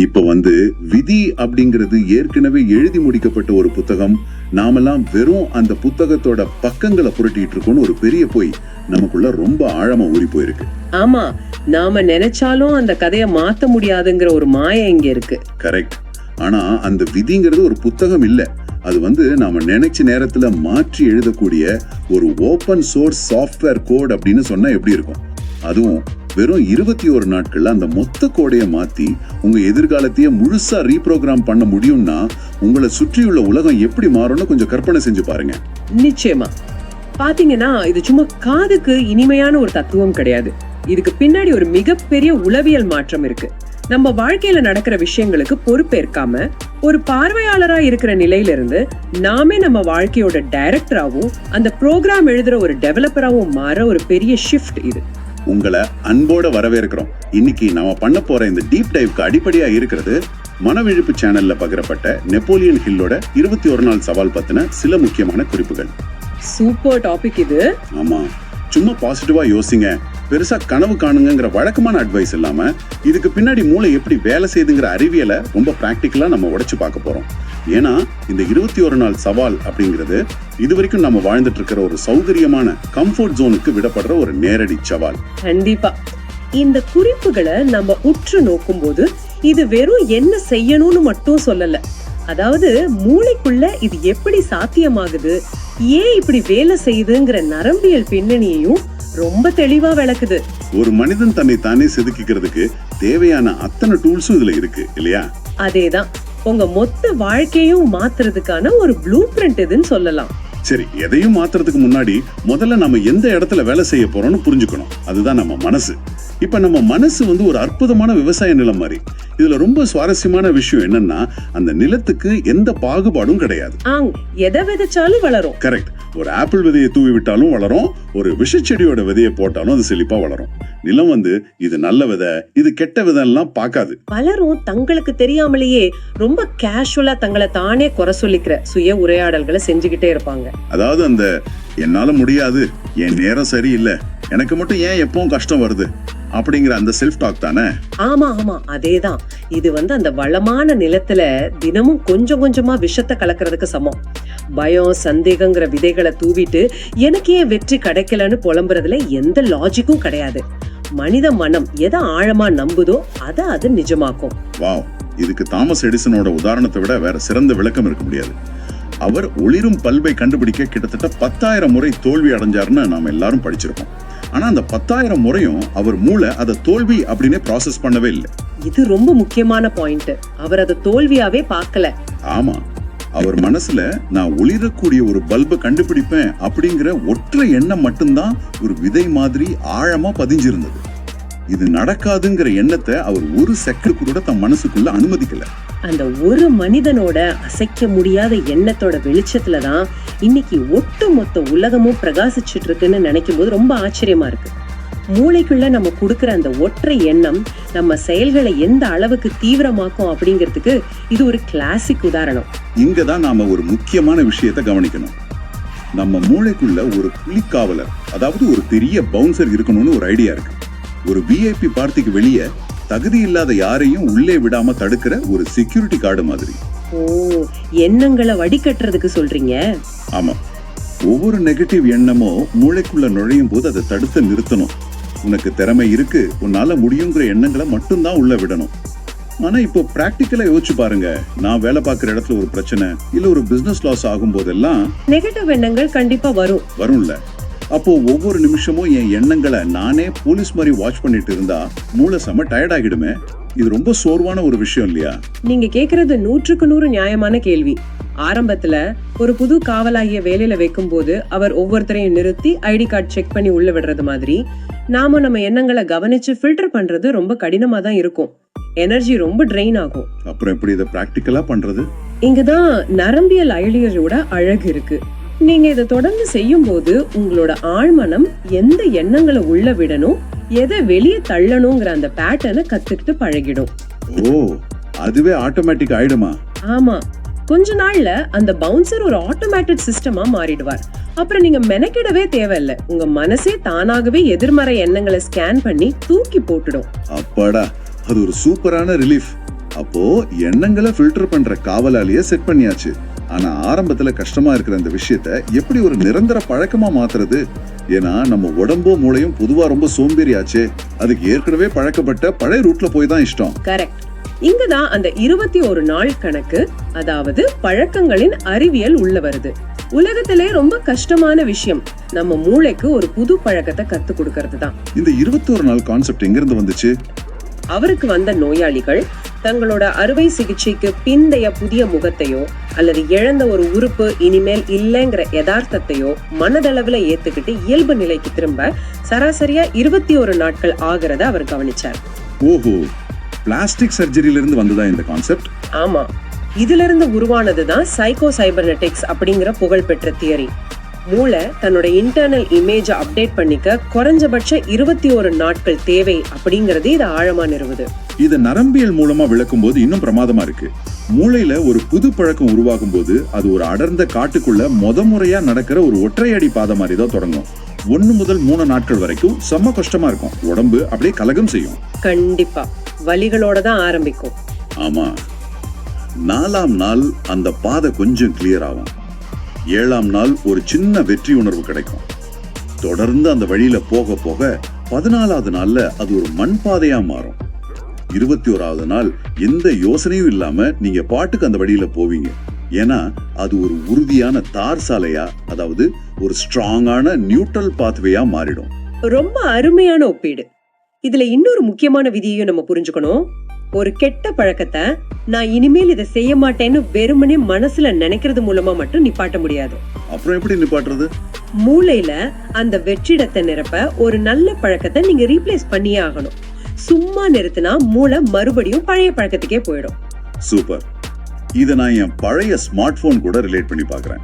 இப்ப விதி அப்படிங்கிறது ஏற்கனவே எழுதி முடிக்கப்பட்ட ஒரு புத்தகம். நாமெல்லாம் வெறும் அந்த புத்தகத்தோட பக்கங்களை புரட்டிட்டு இருக்கோம்னு ஒரு பெரிய பொய் நமக்குள்ள ரொம்ப ஆழமா ஊறி போயிருக்கு. ஆமா, நாம நினைச்சாலும் அந்த கதையை மாத்த முடியாதுங்கிற ஒரு மாயை இங்க இருக்கு. கரெக்ட். ஆனா அந்த விதிங்கிறது ஒரு புத்தகம் இல்ல. அது நாம நினைச்ச நேரத்துல மாற்றி எழுதக்கூடிய ஒரு ஓபன் சோர்ஸ் சாஃப்ட்வேர் கோட் அப்படின்னு சொன்னா எப்படி இருக்கும்? அதுவும் வெறும் 21 நாட்கள்ல அந்த மொத்த கோடைய மாத்தி உங்க எதிர்காலத்தையே முழுசா ரீப்ரோகிராம் பண்ண முடியும்னா உங்களை சுற்றியுள்ள உலகம் எப்படி மாறும்னு கொஞ்சம் கற்பனை செஞ்சு பாருங்க. நிச்சயமா. பாத்தீங்கன்னா இது சும்மா காதுக்கு இனிமையான ஒரு தத்துவம் கிடையாது. இதுக்கு பின்னாடி ஒரு மிகப்பெரிய உளவியல் மாற்றம் இருக்கு. நம்ம வாழ்க்கையில நடக்கிற விஷயங்களுக்கு பொறுப்பேற்காம ஒரு பார்வையாளரா இருக்கிற நிலையில இருந்து நாமே நம்ம வாழ்க்கையோட டைரக்டராவும் அந்த ப்ரோக்ராம் எழுதுற ஒரு டெவலப்பராவும் மாற ஒரு பெரிய ஷிஃப்ட் இது. உங்களை அன்போட வரவேற்கிறோம். இன்னைக்கு நாம பண்ண போற இந்த டீப் டைவ்க்கு அடிப்படையா இருக்கிறது மனவிழிப்பு சேனல்ல பகிரப்பட்ட நெப்போலியன் ஹில்லோட 21 நாள் சவால் பத்தின சில முக்கியமான குறிப்புகள். சூப்பர் டாபிக் இது. ஆமா, சும்மா பாசிட்டிவா யோசிங்க, பெருசா கனவு காணுங்கிற வழக்கமான அட்வைஸ் இல்லாம இதுக்கு பின்னாடி மூளை எப்படி வேலை செய்யுதுங்கிற அறிவியலை ரொம்ப பிராக்டிக்கலா நம்ம உடைச்சு பார்க்க போறோம். ஏன்னா இந்த 21 நாள் சவால் அப்படிங்கிறது இதுவரைக்கும் நம்ம வாழ்ந்துட்டு இருக்கிற ஒரு சௌகரியமான கம்ஃபர்ட் ஜோனுக்கு விடப்படுற ஒரு நேரடி சவால். கண்டிப்பா இந்த குறிப்புகளை நம்ம உற்று நோக்கும் போது இது வெறும் என்ன செய்யணும்னு மட்டும் சொல்லல. அதாவது மூளைக்குள்ள இது எப்படி சாத்தியமாகுது, ஏன் இப்படி வேலை செய்யுதுங்கிற நரம்பியல் பின்னணியையும் ரொம்ப தெளிவா விளக்குது. ஒரு மனிதன் தன்னை தானே செதுக்கிக்கிறதுக்கு தேவையான அத்தனை டூல்ஸும் இதுல இருக்கு இல்லையா? அதேதான், உங்க மொத்த வாழ்க்கையும் மாத்துறதுக்கான ஒரு ப்ளூ பிரிண்ட் இதுன்னு சொல்லலாம். சரி, எதையும் மாத்துறதுக்கு முன்னாடி முதல்ல நம்ம எந்த இடத்துல வேலை செய்ய போறோம்னு புரிஞ்சுக்கணும். அதுதான் நம்ம மனசு. இப்ப நம்ம மனசு ஒரு அற்புதமான விவசாய நிலம் மாதிரி. இதுல ரொம்ப சுவாரஸ்யமான விஷயம் என்னன்னா, அந்த நிலத்துக்கு எந்த பாகுபாடும் கிடையாது. எதை விதைச்சாலும் வளரும். கரெக்ட். ஒரு ஆப்பிள் விதையை தூவி விட்டாலும் வளரும், ஒரு விஷச்செடியோட விதையை போட்டாலும் அது செழிப்பா வளரும். நிலம் இது நல்ல விதை, இது கெட்ட விதை எல்லாம் பார்க்காது. பலரும் தங்களுக்கு தெரியாமலேயே ரொம்ப கேஷுவலா தங்களை தானே குறை சொல்லிக்கிற சுய உரையாடல்களை செஞ்சுக்கிட்டே இருப்பாங்க. அதாவது அந்த என்னால முடியாது, என் நேரம் சரியில்லை, எனக்கு மட்டும் ஏன் எப்பவும் கஷ்டம் வருது அப்படிங்கிற அந்த செல்ஃப் டாக் தானே. ஆமா ஆமா, அதேதான். இது அந்த வளமான நிலத்துல தினமும் கொஞ்சம் கொஞ்சமா விஷத்தை கலக்கிறதுக்கு சமம். பயம் சந்தேகங்கிற விதைகளை தூவிட்டு எனக்கு ஏன் வெற்றி கிடைக்கலன்னு புலம்புறதுல எந்த லாஜிக்கும் கிடையாது. மனித மனம் எதை ஆழமா நம்புதோ அதை அது நிஜமாக்கும். வாவ், இதுக்கு தாமஸ் எடிசனோட உதாரணத்தை விட வேற சிறந்த விளக்கம் இருக்க முடியாது. அவர் ஒளிரும் பல்பை கண்டுபிடிக்க கிட்டத்தட்ட 10,000 முறை தோல்வி அடைஞ்சாருன்னு நாம எல்லாரும் படிச்சிருக்கோம். ஆனா அந்த 10,000 முறையும் அவர் மூளை அதை தோல்வி அப்படின்னே ப்ராசஸ் பண்ணவே இல்லை. இது ரொம்ப முக்கியமான பாயிண்ட். அவர் அதை தோல்வியாவே பார்க்கல. ஆமா, அவர் மனசுல நான் ஒளிரக்கூடிய ஒரு பல்பை கண்டுபிடிப்பேன் அப்படிங்கிற ஒற்றை எண்ணம் மட்டும்தான் ஒரு விதை மாதிரி ஆழமா பதிஞ்சிருந்தது. இது நடக்காதுங்கிற எண்ணத்தை அவர் ஒரு செகண்ட் கூட தன் மனசுக்குள்ள அனுமதிக்கல. அந்த ஒரு மனிதனோட அசைக்க முடியாத எண்ணத்தோட வெளிச்சத்துலதான் இன்னைக்கு ஒட்டு மொத்த உலகமும் பிரகாசிச்சுட்டு இருக்குன்னு நினைக்கும் போது ரொம்ப ஆச்சரியமா இருக்கு. மூளைக்குள்ள நம்ம கொடுக்கிற அந்த ஒற்றை எண்ணம் நம்ம செயல்களை எந்த அளவுக்கு தீவிரமாக்கும் அப்படிங்கிறதுக்கு இது ஒரு கிளாசிக் உதாரணம். இங்கதான் நாம ஒரு முக்கியமான விஷயத்தை கவனிக்கணும். நம்ம மூளைக்குள்ள ஒரு புலிக்காவலர், அதாவது ஒரு பெரிய பவுன்சர் இருக்கணும்னு ஒரு ஐடியா இருக்கு. ஒரு விஐபி பார்ட்டிக்கு வெளியே தகுதி இல்லாத யாரையும் உள்ளே விடாம தடுக்கிற ஒரு செக்யூரிட்டி கார்டு மாதிரி. ஓ, எண்ணங்களை வடிகட்டுறதுக்கு சொல்றீங்க? ஆமா, ஒவ்வொரு நெகட்டிவ் எண்ணமோ மூளைக்குள்ள நுழையும் போது அதை தடுத்து நிறுத்தணும். உனக்கு திறமை இருக்கு, உன்னால முடியுங்கிற எண்ணங்களை மட்டும்தான் உள்ள விடணும். ஆனா இப்போ பிராக்டிக்கலா யோசிச்சு பாருங்க. நான் வேலை பார்க்கிற இடத்துல ஒரு பிரச்சனை இல்ல ஒரு பிசினஸ் லாஸ் ஆகும் போதெல்லாம் நெகட்டிவ் எண்ணங்கள் கண்டிப்பா வரும்ல. அப்போ ஒவ்வொரு நிமிஷமும் என் எண்ணங்களை நானே போலீஸ் மாதிரி வாட்ச் பண்ணிட்டு இருந்தா மூளை செம டயர்ட் ஆகிடுமே. இது ரொம்ப சோர்வான ஒரு விஷயம் இல்லையா? நீங்க கேக்குறது 100க்கு 100 நியாயமான கேள்வி. ஆரம்பத்துல ஒரு புது காவலாகிய வேலையில வைக்கும் போது அவர் ஒவ்வொருத்தரையும் நிறுத்தி ஐடி கார்டு செக் பண்ணி உள்ள விடுறது மாதிரி நாம நம்ம எண்ணங்களை கவனிச்சு ஃபில்டர் பண்றது ரொம்ப கடினமா தான் இருக்கும். எனர்ஜி ரொம்ப ட்ரெயின் ஆகும். அப்புறம் எப்படி இதை பிராக்டிக்கலா பண்றது? இங்கதான் நரம்பியல் ஐடியாவோட அழகு இருக்கு. நீங்க இதை தொடர்ந்து செய்யும் போது உங்களோட ஆழ்மனம் எந்த எண்ணங்களை உள்ள விடணும், எதை வெளியே தள்ளணுங்கிற அந்த பேட்டர்னை கத்துக்கிட்டு பழகிடும். ஓ, அதுவே ஆட்டோமேட்டிக் ஆயிடுமா? ஆமா, கொஞ்ச நாள்ல அந்த பவுன்சர் ஒரு ஆட்டோமேட்டிக் சிஸ்டமா மாறிடுவார். அப்புறம் நீங்க மெனக்கிடவே தேவையில்லை. உங்க மனசே தானாகவே எதிர்மறை எண்ணங்களை ஸ்கேன் பண்ணி தூக்கி போட்டுடும். அப்பாடா, அது ஒரு சூப்பரான ரிலீஃப். அப்போ எண்ணங்களை ஃபில்டர் பண்ற காவலாளிய செட் பண்ணியாச்சு. ஆனா ஆரம்பத்துல கஷ்டமா இருக்கிற இந்த விஷயத்த எப்படி ஒரு நிரந்தர பழக்கமா மாத்துறது? ஏன்னா நம்ம உடம்பும் மூளையும் பொதுவா ரொம்ப சோம்பேறி ஆச்சே. அதுக்கு ஏற்கனவே பழக்கப்பட்ட பழைய ரூட்ல போய் தான் இஷ்டம். கரெக்ட். இங்கதான் அந்த 21 நாள் கணக்கு, அதாவது பழக்கங்களின் அறிவியல் உள்ள வருது. உலகத்திலே ரொம்ப கஷ்டமான விஷயம் நம்ம மூளைக்கு ஒரு புது பழக்கத்தை கத்து கொடுக்கறது தான். இந்த 21 நாள் கான்செப்ட் எங்க இருந்து வந்துச்சு? அவருக்கு வந்த நோயாளிகள் தங்களோட அறுவை சிகிச்சைக்கு பிந்தைய புதிய முகத்தையோ அல்லது இழந்த ஒரு உறுப்பு இனிமேல் இல்லைங்கிற யதார்த்தத்தையோ மனதளவுல ஏத்துக்கிட்டு இயல்பு நிலைக்கு திரும்ப சராசரியா 21 நாட்கள் ஆகிறத அவர் கவனிச்சார். ஓஹோ, பிளாஸ்டிக் சர்ஜரியில இருந்து வந்ததா இந்த கான்செப்ட்? ஆமா, இதுல இருந்து உருவானதுதான் சைக்கோ சைபர்நெட்டிக்ஸ் அப்படிங்கிற புகழ்பெற்ற தியரி. மூளை தன்னோட இன்டர்னல் இமேஜ அப்டேட் பண்ணிக்க குறைஞ்சபட்ச 21 நாட்கள் தேவை அப்படிங்கறது இது ஆழமா நிறுவுது. இத நரம்பியல் மூலமா விளக்கும் போது இன்னும் பிரமாதமா இருக்கு. மூளையில ஒரு புது பழக்கம் உருவாகும் போது அது ஒரு அடர்ந்த காட்டுக்குள்ள முறையா நடக்கிற ஒரு ஒற்றையடி பாதை மாதிரி தான் தொடங்கும். 1 முதல் 3 நாட்கள் வரைக்கும் செம்ம கஷ்டமா இருக்கும். உடம்பு அப்படியே கலகம் செய்யும். கண்டிப்பா வலிகளோட தான் ஆரம்பிக்கும். ஆமா, 4ஆம் நாள் அந்த பாதை கொஞ்சம் கிளியர் ஆகும். 7ஆம் நாள் ஒரு சின்ன வெற்றி உணர்வு கிடைக்கும். தொடர்ந்து அந்த வழியில போக போக 14ஆவது நாள்ல அது ஒரு மண் பாதையா மாறும். 21ஆவது நாள் எந்த யோசனையும் இல்லாம நீங்க பாட்டுக்கு அந்த வழியில போவீங்க. ஏன்னா அது ஒரு உறுதியான தார் சாலையா, அதாவது ஒரு ஸ்ட்ராங்கான நியூட்ரல் பாத்வேயா மாறிடும். ரொம்ப அருமையான ஒப்பீடு. இதுல இன்னொரு முக்கியமான விதியையும் நம்ம புரிஞ்சுக்கணும். ஒரு கெட்ட பழக்கத்தை நான் இனிமேல் இதை செய்ய மாட்டேன்னு வெறுமனே மனசுல நினைக்கிறது மூலமா மட்டும் நிப்பாட்ட முடியாது. அப்புறம் எப்படி நிப்பாட்டுறது? மூளையில அந்த வெற்றிடத்தை நிரப்ப ஒரு நல்ல பழக்கத்தை நீங்க ரீப்ளேஸ் பண்ணியே ஆகணும். சும்மா நிறுத்தினா மூளை மறுபடியும் பழைய பழக்கத்துக்கே போயிடும். சூப்பர். இத நான் என் பழைய ஸ்மார்ட் போன் கூட ரிலேட் பண்ணி பாக்குறேன்.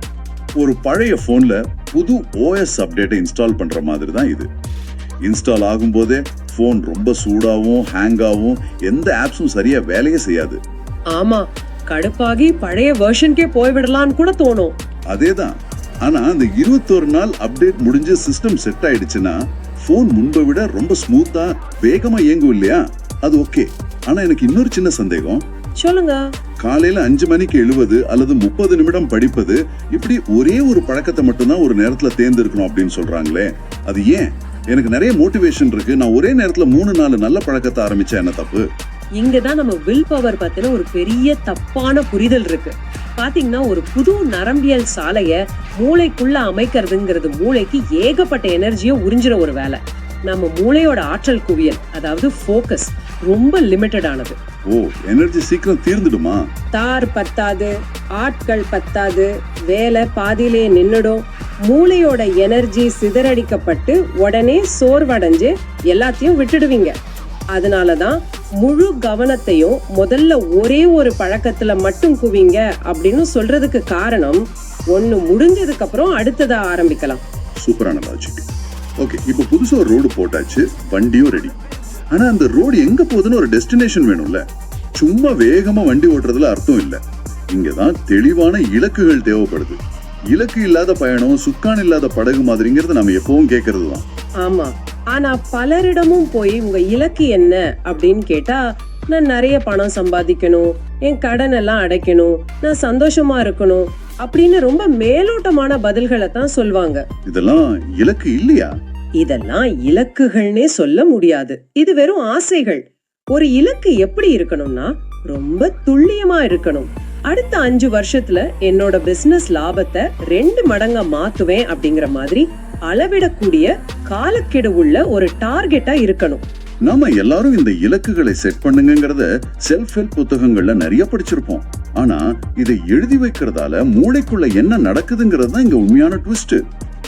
ஒரு பழைய போன்ல புது OS அப்டேட்டை இன்ஸ்டால் பண்ற மாதிரி தான் இது. இன்ஸ்டால் ஆகும் போதே போன் ரொம்ப சூடாவும் ஹேங் ஆகும், எந்த ஆப்ஸும் சரியா வேலையே செய்யாது. ஆமா, கடுப்பாகி பழைய வெர்ஷனுக்கே போய்விடலான்னு கூட தோணும். அதேதான். ஆனா அந்த 21 நாள் அப்டேட் முடிஞ்சு சிஸ்டம் செட் ஆயிடுச்சுன்னா போன் முன்பை விட ரொம்ப ஸ்மூத்தா வேகமா இயங்கும் இல்லையா? அது ஓகே. ஆனா எனக்கு இன்னொரு சின்ன சந்தேகம். சொல்லுங்க. காலையில 5 மணிக்கு எழுவது அல்லது 30 நிமிடம் படிப்பது, இப்படி ஒரே ஒரு பழக்கத்தை மட்டும்தான் ஒரு நேரத்துல தேர்ந்தெடுக்கணும் அப்படின்னு சொல்றாங்களே, அது ஏன்? எனக்கு நிறைய மோட்டிவேஷன் இருக்கு. நான் ஒரே நேரத்துல 3-4 நல்ல பழக்கத்தை ஆரம்பிச்சா என்ன தப்பு? இங்கதான் நம்ம வில் பவர் பத்தின ஒரு பெரிய தப்பான புரிதல் இருக்கு. பாத்தீங்கன்னா ஒரு புது நரம்பியல் சாலைய மூளைக்குள்ள அமைக்கிறதுங்கிறது மூளைக்கு ஏகப்பட்ட எனர்ஜியை உறிஞ்சிற ஒரு வேலை. நம்ம மூளையோட ஆற்றல் குவியல், அதாவது ஃபோக்கஸ், ரொம்ப லிமிட்டட் ஆனது. ஓ, எனர்ஜி சீக்கிரம் தீர்ந்துடுமா? தார் பத்தாது, ஆட்கள் பத்தாது, வேலை பாதியிலே நின்னுடும். மூளையோட எனர்ஜி சிதறடிக்கப்பட்டு உடனே சோர்வடைஞ்சு எல்லாத்தையும் விட்டுடுவீங்க. அதனாலதான் முழு கவனத்தையும் முதல்ல ஒரே ஒரு பழக்கத்துல மட்டும் குவிங்க அப்படின்னு சொல்றதுக்கு காரணம், ஒண்ணு முடிஞ்சதுக்கு அப்புறம் அடுத்ததா ஆரம்பிக்கலாம். சூப்பரான லாஜிக். ஓகே, இப்போ புதுசா ஒரு ரோடு போட்டாச்சு, வண்டியும் ரெடி. ஆனா அந்த ரோடு எங்க போகுதுன்னு ஒரு டெஸ்டினேஷன் வேணும்ல. சும்மா வேகமா வண்டி ஓட்டுறதுல அர்த்தம் இல்ல. இங்கதான் தெளிவான இலக்குகள் தேவைப்படுது. இலக்கு இல்லாத பயணம் சுக்கான் இல்லாத படகு மாதிரிங்கிறது நம்ம எப்பவும் கேட்கறது தான். ஆமா, ஆனா பலரிடமும் போய் உங்க இலக்கு என்ன அப்படின்னு கேட்டா, நான் நிறைய பணம் சம்பாதிக்கணும், என் கடன் எல்லாம் அடைக்கணும், நான் சந்தோஷமா இருக்கணும் அப்படின்னு ரொம்ப மேலோட்டமான பதில்களை தான் சொல்வாங்க. இதெல்லாம் இலக்கு இல்லையா? இதெல்லாம் இலக்குகள்னே சொல்ல முடியாது. இது வெறும் ஆசைகள். ஒரு இலக்கு எப்படி இருக்கணும்னா ரொம்ப துல்லியமா இருக்கணும். அடுத்த 5 வருஷத்துல என்னோட பிசினஸ் லாபத்தை 2 மடங்கா மாத்துவேன் அப்படிங்கிற மாதிரி அளவிடக்கூடிய காலக்கெடு உள்ள ஒரு டார்கெட்டா இருக்கணும். நாம எல்லாரும் இந்த இலக்குகளை செட் பண்ணுங்கிறத செல்ஃப் ஹெல்ப் புத்தகங்கள்ல நிறைய படிச்சிருப்போம். ஆனா இதை எழுதி வைக்கிறதால மூளைக்குள்ள என்ன நடக்குதுங்கிறது தான் இங்க உண்மையான ட்விஸ்ட்.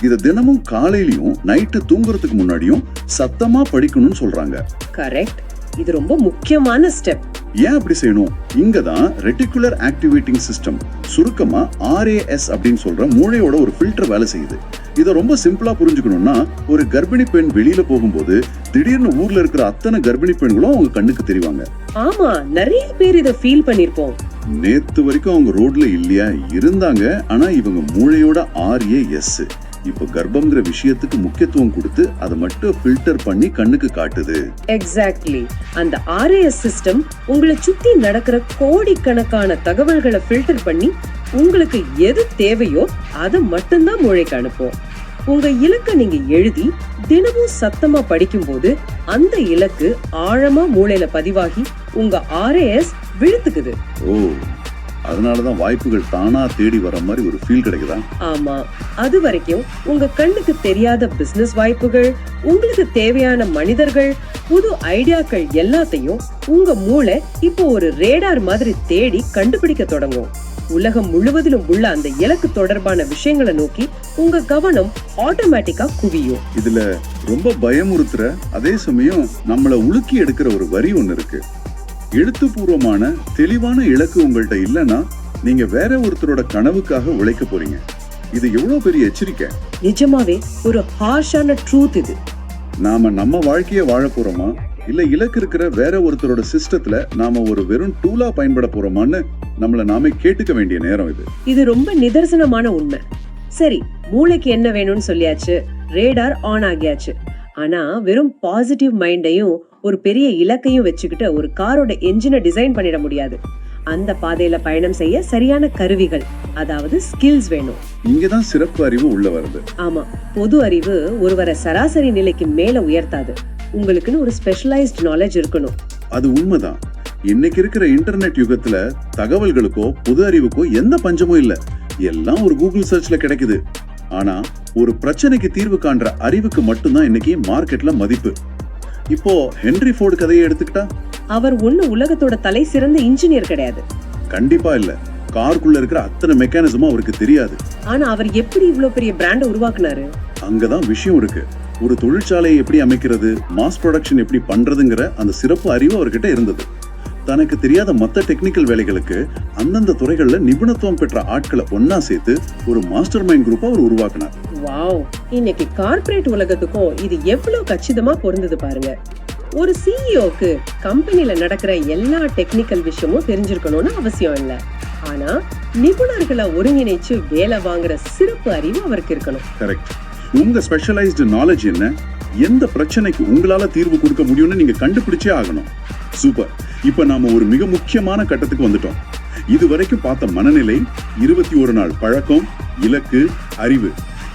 இத தினமும் காலையிலயும் நைட்டு தூங்குறதுக்கு முன்னாடியும் சத்தமா படிக்கணும்னு சொல்றாங்க. கரெக்ட். இது ரொம்ப முக்கியமான ஸ்டெப். ஏன் அப்படி செய்யணும்? இங்கதான் ரெட்டிகுலர் ஆக்டிவேட்டிங் சிஸ்டம், சுருக்கமா RAS அப்படின்னு சொல்ற மூளையோட ஒரு ஃபில்டர் வேலை செய்யுது. இத ரொம்ப சிம்பிளா புரிஞ்சுக்கணும்னா, ஒரு கர்ப்பிணி பெண் வெளியில போகும்போது திடீர்னு ஊர்ல இருக்கிற அத்தனை கர்ப்பிணி பெண்களும் அவங்க கண்ணுக்கு தெரிவாங்க. ஆமா, நிறைய பேர் இத ஃபீல் பண்ணிருப்போம். நேத்து வரைக்கும் அவங்க ரோட்ல இல்லையா இருந்தாங்க, ஆனா இவங்க மூளையோட RAS இப்ப கர்ப்பம்ங்கிற விஷயத்துக்கு முக்கியத்துவம் கொடுத்து அதை மட்டும் ஃபில்டர் பண்ணி கண்ணுக்கு காட்டுது. எக்ஸாக்ட்லி. அந்த RAS சிஸ்டம் உங்களை சுத்தி நடக்கிற கோடிக்கணக்கான தகவல்களை ஃபில்டர் பண்ணி உங்களுக்கு எது தேவையோ அதை மட்டும்தான் மூளைக்கு அனுப்பும். உங்க இலக்கை நீங்க எழுதி தினமும் சத்தமா படிக்கும் போது அந்த இலக்கு ஆழமா மூளையில பதிவாகி உங்க RAS விழுத்துக்குது. ஓ, அதனாலதான் வாய்ப்புகள் தானா தேடி வர மாதிரி ஒரு ஃபீல் கிடைக்குதா? ஆமா. அது வரைக்கும் உங்க கண்ணுக்கு தெரியாத பிசினஸ் வாய்ப்புகள், உங்களுக்கு தேவையான மனிதர்கள், புது ஐடியாக்கள் எல்லாத்தையும் உங்க மூளை இப்போ ஒரு ரேடார் மாதிரி தேடி கண்டுபிடிக்க தொடங்கும். உலகம் முழுவதிலும் உள்ள அந்த இலக்கு தொடர்பான விஷயங்களை நோக்கி உங்க கவனம் ஆட்டோமேட்டிக்கா குவியும். இதுல ரொம்ப பயமுறுத்துற அதே சமயம் நம்மள உலுக்கி எடுக்கிற ஒரு வரி ஒண்ணு இருக்கு. எழுத்துப்பூர்வமான தெளிவான இலக்கு உங்கள்ட்ட இல்லைன்னா நீங்க வேற ஒருத்தரோட கனவுக்காக உழைக்க போறீங்க. இது எவ்வளவு பெரிய எச்சரிக்கை. நிஜமாவே ஒரு ஹார்ஷான ட்ரூத் இது. நாம நம்ம வாழ்க்கைய வாழ போறோமா, இல்ல இலக்கு இருக்கிற வேற ஒருத்தரோட சிஸ்டத்துல நாம ஒரு வெறும் டூலா பயன்பட போறோமான்னு நம்மள நாமே கேட்டுக்க வேண்டிய நேரம் இது. இது ரொம்ப நிதர்சனமான உண்மை. சரி, மூளைக்கு என்ன வேணும்னு சொல்லியாச்சு, ரேடார் ஆன் ஆகியாச்சு. ஆனா வெறும் பாசிட்டிவ் மைண்டையும் ஒரு பெரிய இலக்கையும் வச்சுக்கிட்டு ஒரு காரோட என்ஜினை டிசைன் பண்ணிட முடியாது. அந்த பாதையில பயணம் செய்ய சரியான கருவிகள், அதாவது ஸ்கில்ஸ் வேணும். இங்கதான் சிறப்பு அறிவு உள்ள வருது. ஆமா, பொது அறிவு ஒருவரை சராசரி நிலைக்கு மேல உயர்த்தாது. உங்களுக்குன்னு ஒரு ஸ்பெஷலைஸ்ட் நாலேஜ் இருக்கணும். அது உண்மைதான். இன்னைக்கு இருக்கிற இன்டர்நெட் யுகத்துல தகவல்களுக்கோ பொது அறிவுக்கோ எந்த பஞ்சமும் இல்ல. எல்லாம் ஒரு கூகுள் சர்ச்ல கிடைக்குது. ஆனா ஒரு பிரச்சனைக்கு தீர்வு காண்ற அறிவுக்கு மட்டும்தான் இன்னைக்கு மார்க்கெட்ல மதிப்பு. இப்போ ஹென்ரி ஃபோர்டு கதையை எடுத்துக்கிட்டா, அவர் ஒண்ணு உலகத்தோட தலை சிறந்த இன்ஜினியர் கிடையாது. கண்டிப்பா இல்ல. காருக்குள்ள இருக்கிற அத்தனை மெக்கானிசமும் அவருக்கு தெரியாது. ஆனா அவர் எப்படி இவ்வளவு பெரிய பிராண்ட உருவாக்குனாரு? அங்கதான் விஷயம் இருக்கு. ஒரு தொழிற்சாலையை எப்படி அமைக்கிறது, மாஸ் ப்ரொடக்ஷன் எப்படி பண்றதுங்கிற அந்த சிறப்பு அறிவு அவர்கிட்ட இருந்தது. தனக்கு தெரியாத மத்த டெக்னிக்கல் வேலைகளுக்கு அந்தந்த துறைகள்ல நிபுணத்துவம் பெற்ற ஆட்களை ஒன்னா சேர்த்து ஒரு மாஸ்டர் மைண்ட் குரூப்பா அவர் உருவாக்கினார். வாவ், இன்னைக்கு கார்ப்பரேட் உலகத்துக்கும் இது எவ்வளவு கச்சிதமா பொருந்தது பாருங்க. ஒரு சிஇஓக்கு கம்பெனில நடக்கிற எல்லா டெக்னிக்கல் விஷயமும் தெரிஞ்சிருக்கணும்னு அவசியம் இல்ல. ஆனா நிபுணர்களை ஒருங்கிணைச்சு வேலை வாங்குற சிறப்பு அறிவு அவருக்கு இருக்கணும். கரெக்ட். உங்க ஸ்பெஷலைஸ்டு நாலேஜ் என்ன, எந்த பிரச்சனைக்கு உங்களால தீர்வு கொடுக்க முடியும்னு நீங்க கண்டுபிடிச்சே ஆகணும். சூப்பர். இப்ப நாம ஒரு மிக முக்கியமான கட்டத்துக்கு வந்துட்டோம். இது வரைக்கும் பார்த்த மனநிலை, 21 நாள் பழக்கம், இலக்கு, அறிவு,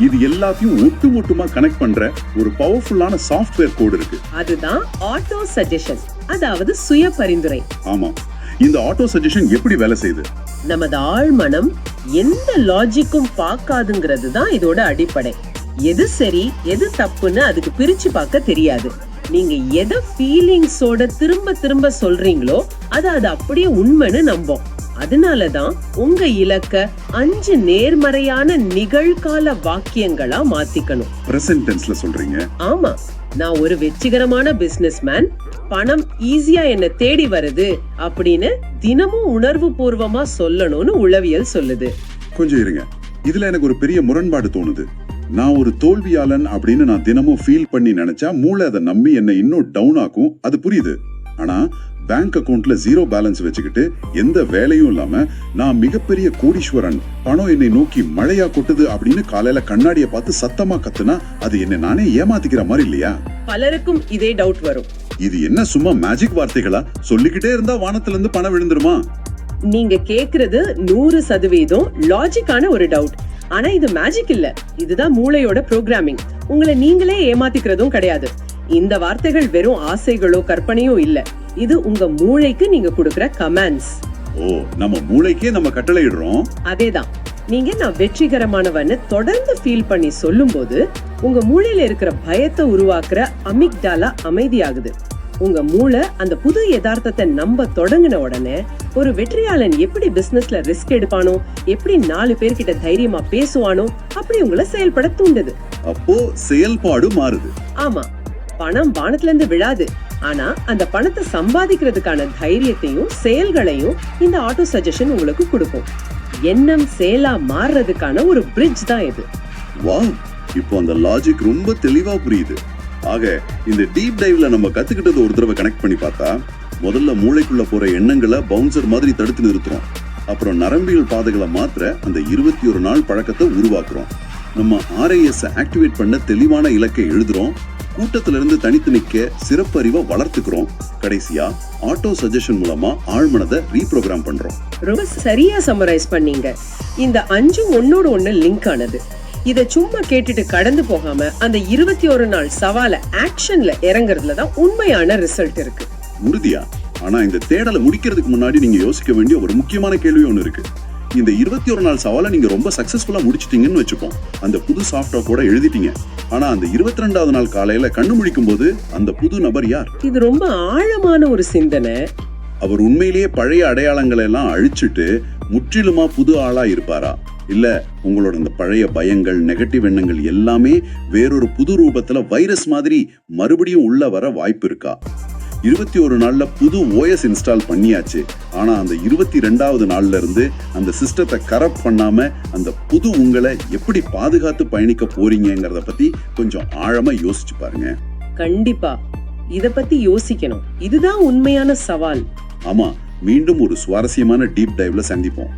இது எல்லாத்தையும் ஒட்டுமொத்தமா கனெக்ட் பண்ற ஒரு பவர்ஃபுல்லான சாஃப்ட்வேர் கோட் இருக்கு. அதுதான் ஆட்டோ சஜஷன், அதாவது சுய பரிந்துரை. ஆமா. இந்த ஆட்டோ சஜஷன் எப்படி வேலை செய்யுது? நமது ஆழ் மனம் எந்த லாஜிக்கும் பார்க்காதுங்கிறது தான் இதோட அடிப்படை. எது சரி எது தப்புன்னு அதுக்கு பிரிச்சு பார்க்க தெரியாது. நீங்க எதை ஃபீலிங்ஸோட திரும்ப திரும்ப சொல்றீங்களோ அது அப்படியே உண்மைன்னு நம்பும். அதனாலதான் உங்க இலக்க 5 நேர்மறையான நிகழ்கால வாக்கியங்களா மாத்திக்கணும். பிரசன்ட் டென்ஸ்ல சொல்றீங்க? ஆமா. நான் ஒரு வெற்றிகரமான பிசினஸ்மேன், பணம் ஈஸியா என்ன தேடி வருது அப்படின்னு தினமும் உணர்வு பூர்வமா சொல்லணும்னு உளவியல் சொல்லுது. கொஞ்சம் இருங்க, இதுல எனக்கு ஒரு பெரிய முரண்பாடு தோணுது. நான் ஒரு தோல்வியாளன் அப்படின்னு நான் தினமும் ஃபீல் பண்ணி நினைச்சா மூளை அதை நம்பி என்ன இன்னும் டவுன் ஆக்கும். அது புரியுது. ஆனா பேங்க் அக்கவுண்ட்ல 0 பேலன்ஸ் வச்சுக்கிட்டு எந்த வேலையும் இல்லாம நான் மிகப்பெரிய கோடீஸ்வரன், பணம் என்னை நோக்கி மழையா கொட்டுது அப்படின்னு காலையில கண்ணாடியை பார்த்து சத்தமா கத்துனா அது என்ன நானே ஏமாத்திக்கிற மாதிரி இல்லையா? பலருக்கும் இதே டவுட் வரும். இது என்ன சும்மா மேஜிக் வார்த்தைகளா? சொல்லிக்கிட்டே இருந்தா வானத்துல இருந்து பணம் விழுந்துருமா? நீங்க கேக்குறது 100% லாஜிக்கான ஒரு டவுட். ஆனா இது மேஜிக் இல்ல. இதுதான் மூளையோட ப்ரோக்ராமிங். உங்களை நீங்களே ஏமாத்திக்கிறதும் கிடையாது. இந்த வார்த்தைகள் வெறும் ஆசைகளோ கற்பனையோ இல்ல. இது உங்க மூளைக்கு நீங்க கொடுக்கிற கமாண்ட்ஸ். ஓ, நம்ம மூளைக்கே நம்ம கட்டளை இடுறோம். அதேதான். நீங்க நான் வெற்றிகரமானவன்னு தொடர்ந்து ஃபீல் பண்ணி சொல்லும் போது உங்க மூளையில இருக்கிற பயத்தை உருவாக்குற அமிக்டாலா அமைதியாகுது. உங்க மூளை அந்த புது யதார்த்தத்தை நம்ப தொடங்கின உடனே ஒரு வெற்றியாளன் எப்படி பிசினஸ்ல ரிஸ்க் எடுப்பானோ, எப்படி 4 பேர்கிட்ட தைரியமா பேசுவானோ அப்படி உங்களை செயல்பட தூண்டுது. அப்போ செயல்பாடு மாறுது. ஆமா, பணம் வானத்துல இருந்து விழாது. ஆனா அந்த பணத்தை சம்பாதிக்கிறதுக்கான தைரியத்தையும் செயல்களையும் இந்த ஆட்டோ சஜஷன் உங்களுக்கு கொடுக்கும். எண்ணம் செயலா மாறுறதுக்கான ஒரு பிரிட்ஜ் தான் இது. வாவ், இப்போ அந்த லாஜிக் ரொம்ப தெளிவா புரியுது. ஆக இந்த டீப் டைவ்ல நம்ம கத்துக்கிட்டது ஒரு தடவை கனெக்ட் பண்ணி பார்த்தா, முதல்ல மூளைக்குள்ள போற எண்ணங்களை பவுன்சர் மாதிரி தடுத்து நிறுத்துறோம். அப்புறம் நரம்பியல் பாதைகளை மாற்ற அந்த 21 நாள் பழக்கத்தை உருவாக்குறோம். நம்ம RIS ஆக்டிவேட் பண்ண தெளிவான இலக்கை எழுதுறோம், கூட்டத்துல இருந்து தனித்து நிக்க சிறப்பறிவை வளர்த்துக்கிறோம், கடைசியா ஆட்டோ சஜஷன் மூலமா ஆழ்மனதை ரீப்ரோகிராம் பண்றோம். ரொம்ப சரியா சம்மரைஸ் பண்ணீங்க. இந்த 5 ஒன்னோட ஒண்ணு லிங்க் ஆனது. இத சும்மா கேட்டுட்டு கடந்து போகாம அந்த 21 நாள் சவால ஆக்ஷன்ல இறங்குறதுல தான் உண்மையான ரிசல்ட் இருக்கு. உறுதியா? ஆனா இந்த தேடலை முடிக்கிறதுக்கு முன்னாடி நீங்க யோசிக்க வேண்டிய ஒரு முக்கியமான கேள்வி ஒண்ணு இருக்கு. இந்த 21 நாள் சவாலை நீங்க ரொம்ப சக்சஸ்ஃபுல்லா முடிச்சிட்டீங்கன்னு வச்சுப்போம். அந்த புது சாஃப்ட்வேர் கூட எழுதிட்டீங்க. ஆனா அந்த 22வது நாள் காலையில கண்ணு முழிக்கும் போது அந்த புது நபர் யார்? இது ரொம்ப ஆழமான ஒரு சிந்தனை. அவர் உண்மையிலேயே பழைய அடையாளங்களை எல்லாம் அழிச்சிட்டு முற்றிலுமா புது ஆளா இருப்பாரா? இல்ல உங்களோட இந்த பழைய பயங்கள், நெகட்டிவ் எண்ணங்கள் எல்லாமே வேறொரு புது ரூபத்துல வைரஸ் மாதிரி மறுபடியும் உள்ள வர வாய்ப்பு இருக்கா? 21 நாள்ல புது OS இன்ஸ்டால் பண்ணியாச்சு. ஆனா அந்த 22வது நாள்ல இருந்து அந்த சிஸ்டத்தை கரப்ட் பண்ணாம அந்த புது உங்களை எப்படி பாதுகாத்து பயணிக்க போறீங்கிறத பத்தி கொஞ்சம் ஆழமா யோசிச்சு பாருங்க. கண்டிப்பா இத பத்தி யோசிக்கணும். இதுதான் உண்மையான சவால். ஆமா, மீண்டும் ஒரு சுவாரஸ்யமான டீப் டைவ்ல சந்திப்போம்.